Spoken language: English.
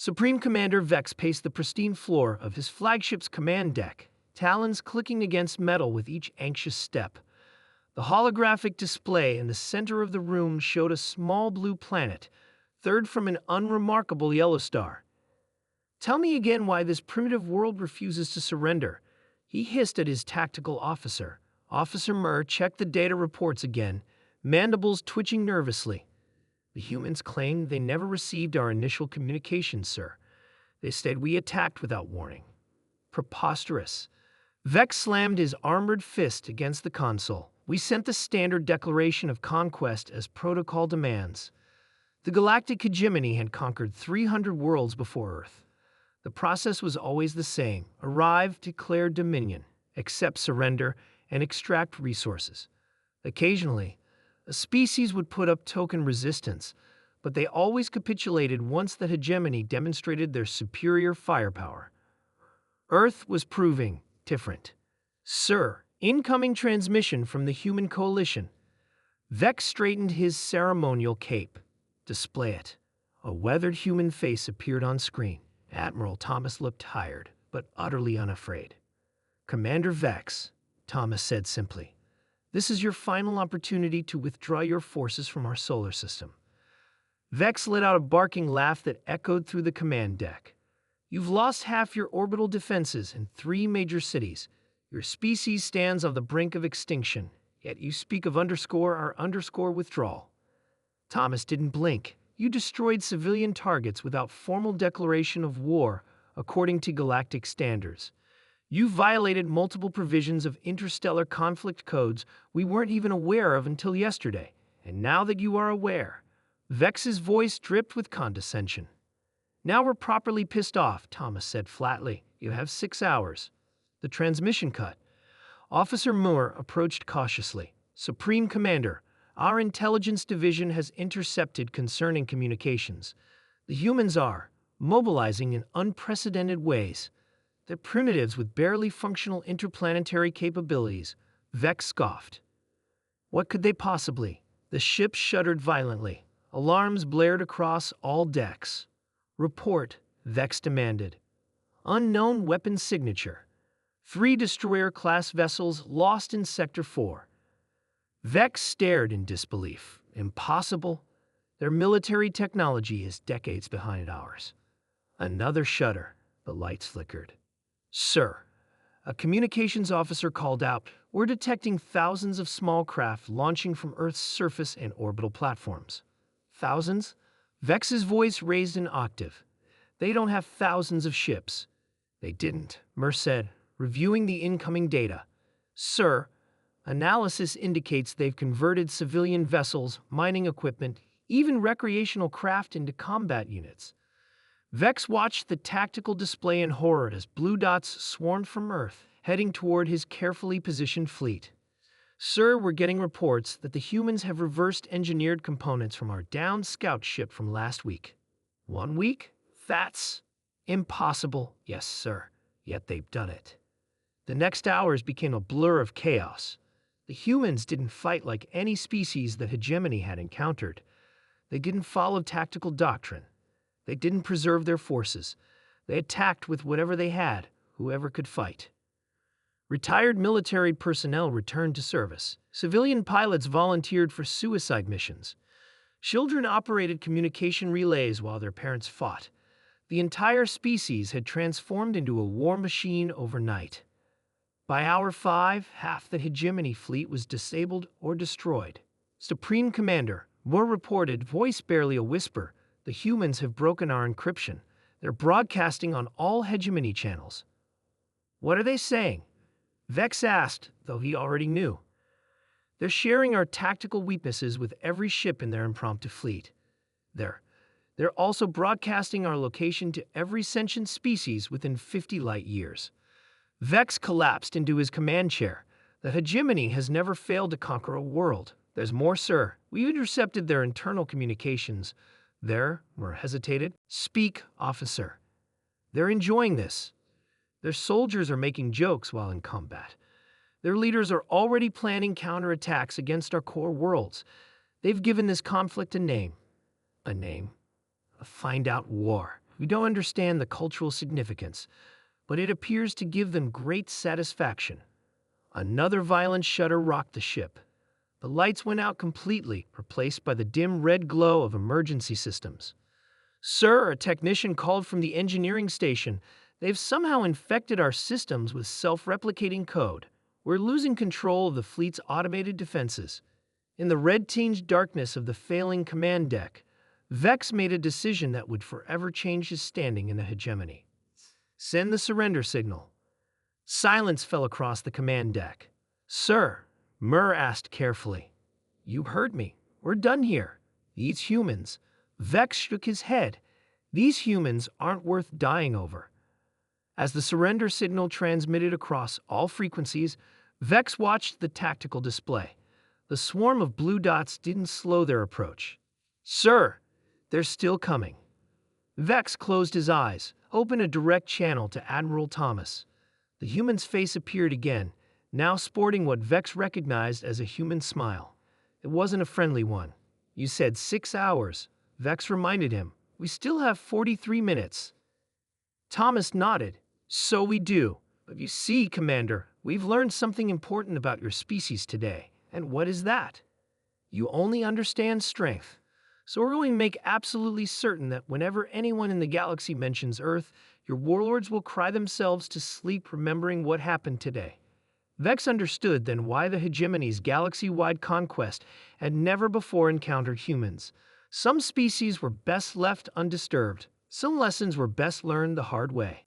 Supreme Commander Vex paced the pristine floor of his flagship's command deck, talons clicking against metal with each anxious step. The holographic display in the center of the room showed a small blue planet, third from an unremarkable yellow star. "Tell me again why this primitive world refuses to surrender," he hissed at his tactical officer. Officer Murr checked the data reports again, mandibles twitching nervously. "The humans claimed they never received our initial communications, sir. They said we attacked without warning." Preposterous. Vex slammed his armored fist against the console. "We sent the standard declaration of conquest as protocol demands. The galactic hegemony had conquered 300 worlds before Earth. The process was always the same: arrive, declare dominion, accept surrender, and extract resources. Occasionally, a species would put up token resistance, but they always capitulated once the hegemony demonstrated their superior firepower. Earth was proving different. Sir, incoming transmission from the human coalition." Vex straightened his ceremonial cape. "Display it." A weathered human face appeared on screen. Admiral Thomas looked tired, but utterly unafraid. "Commander Vex," Thomas said simply, "this is your final opportunity to withdraw your forces from our solar system." Vex let out a barking laugh that echoed through the command deck. "You've lost half your orbital defenses in 3 major cities. Your species stands on the brink of extinction, yet you speak of _our_ withdrawal." Thomas didn't blink. "You destroyed civilian targets without formal declaration of war, according to galactic standards. You violated multiple provisions of interstellar conflict codes we weren't even aware of until yesterday. And now that you are aware—" Vex's voice dripped with condescension. "Now we're properly pissed off," Thomas said flatly. "You have 6 hours. The transmission cut." Officer Moore approached cautiously. "Supreme Commander, our intelligence division has intercepted concerning communications. The humans are mobilizing in unprecedented ways. They're primitives with barely functional interplanetary capabilities." Vex scoffed. "What could they possibly?" The ship shuddered violently. Alarms blared across all decks. "Report," Vex demanded. "Unknown weapon signature. 3 destroyer-class vessels lost in Sector 4. Vex stared in disbelief. "Impossible. Their military technology is decades behind ours." Another shudder. The lights flickered. "Sir," a communications officer called out, "we're detecting thousands of small craft launching from Earth's surface and orbital platforms." "Thousands?" Vex's voice raised an octave. "They don't have thousands of ships." "They didn't," Murr said, reviewing the incoming data. "Sir, analysis indicates they've converted civilian vessels, mining equipment, even recreational craft into combat units." Vex watched the tactical display in horror as blue dots swarmed from Earth, heading toward his carefully positioned fleet. "Sir, we're getting reports that the humans have reversed-engineered components from our downed scout ship from last week." "1 week? That's impossible." "Yes, sir. Yet they've done it." The next hours became a blur of chaos. The humans didn't fight like any species that hegemony had encountered. They didn't follow tactical doctrine. They didn't preserve their forces. They attacked with whatever they had, whoever could fight. Retired military personnel returned to service. Civilian pilots volunteered for suicide missions. Children operated communication relays while their parents fought. The entire species had transformed into a war machine overnight. By hour 5, half the hegemony fleet was disabled or destroyed. "Supreme Commander," Moore reported, voice barely a whisper, "the humans have broken our encryption. They're broadcasting on all hegemony channels." "What are they saying?" Vex asked, though he already knew. "They're sharing our tactical weaknesses with every ship in their impromptu fleet. They're also broadcasting our location to every sentient species within 50 light years." Vex collapsed into his command chair. "The hegemony has never failed to conquer a world." "There's more, sir. We've intercepted their internal communications." Moore hesitated. "Speak, officer." "They're enjoying this. Their soldiers are making jokes while in combat. Their leaders are already planning counterattacks against our core worlds. They've given this conflict a name. A name. A find-out war." We don't understand the cultural significance, but it appears to give them great satisfaction. Another violent shudder rocked the ship. The lights went out completely, replaced by the dim red glow of emergency systems. Sir, a technician called from the engineering station. They've somehow infected our systems with self-replicating code. We're losing control of the fleet's automated defenses. In the red-tinged darkness of the failing command deck, Vex made a decision that would forever change his standing in the hegemony. Send the surrender signal. Silence fell across the command deck. Sir, Mur asked carefully. You heard me. We're done here. These humans. Vex shook his head. These humans aren't worth dying over. As the surrender signal transmitted across all frequencies, Vex watched the tactical display. The swarm of blue dots didn't slow their approach. Sir, they're still coming. Vex closed his eyes, opened a direct channel to Admiral Thomas. The human's face appeared again, now sporting what Vex recognized as a human smile. It wasn't a friendly one. You said 6 hours, Vex reminded him. We still have 43 minutes. Thomas nodded. So we do. But you see, Commander, we've learned something important about your species today. And what is that? You only understand strength. So we're going to make absolutely certain that whenever anyone in the galaxy mentions Earth, your warlords will cry themselves to sleep remembering what happened today. Vex understood then why the hegemony's galaxy-wide conquest had never before encountered humans. Some species were best left undisturbed. Some lessons were best learned the hard way.